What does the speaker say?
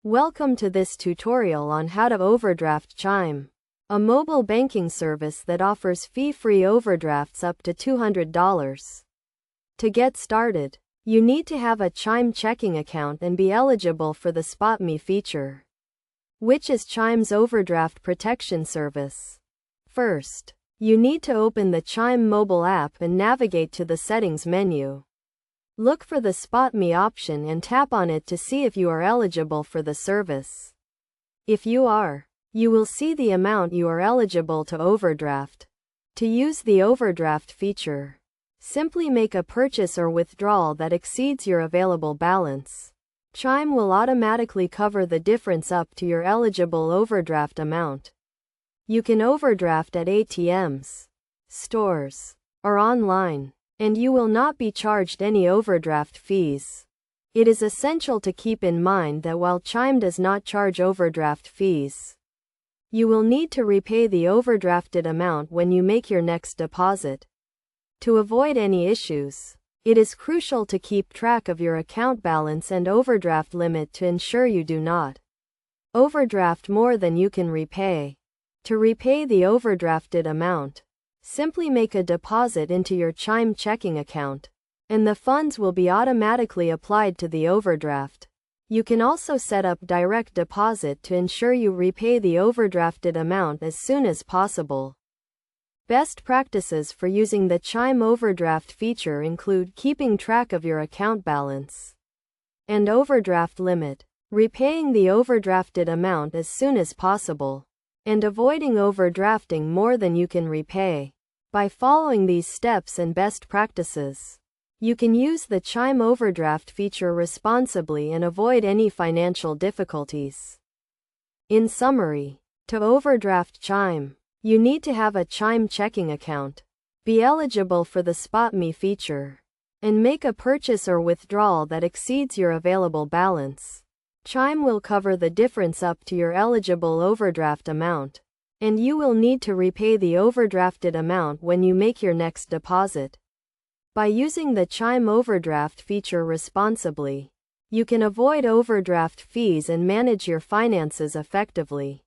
Welcome to this tutorial on how to overdraft Chime, a mobile banking service that offers fee-free overdrafts up to $200. To get started, you need to have a Chime checking account and be eligible for the SpotMe feature, which is Chime's overdraft protection service. First, you need to open the Chime mobile app and navigate to the settings menu. Look for the SpotMe option and tap on it to see if you are eligible for the service. If you are, you will see the amount you are eligible to overdraft. To use the overdraft feature, simply make a purchase or withdrawal that exceeds your available balance. Chime will automatically cover the difference up to your eligible overdraft amount. You can overdraft at ATMs, stores, or online, and you will not be charged any overdraft fees. It is essential to keep in mind that while Chime does not charge overdraft fees, you will need to repay the overdrafted amount when you make your next deposit. To avoid any issues, it is crucial to keep track of your account balance and overdraft limit to ensure you do not overdraft more than you can repay. To repay the overdrafted amount, simply make a deposit into your Chime checking account, and the funds will be automatically applied to the overdraft. You can also set up direct deposit to ensure you repay the overdrafted amount as soon as possible. Best practices for using the Chime overdraft feature include keeping track of your account balance and overdraft limit, repaying the overdrafted amount as soon as possible, and avoiding overdrafting more than you can repay. By following these steps and best practices, you can use the Chime overdraft feature responsibly and avoid any financial difficulties. In summary, to overdraft Chime, you need to have a Chime checking account, be eligible for the SpotMe feature, and make a purchase or withdrawal that exceeds your available balance. Chime will cover the difference up to your eligible overdraft amount, and you will need to repay the overdrafted amount when you make your next deposit. By using the Chime overdraft feature responsibly, you can avoid overdraft fees and manage your finances effectively.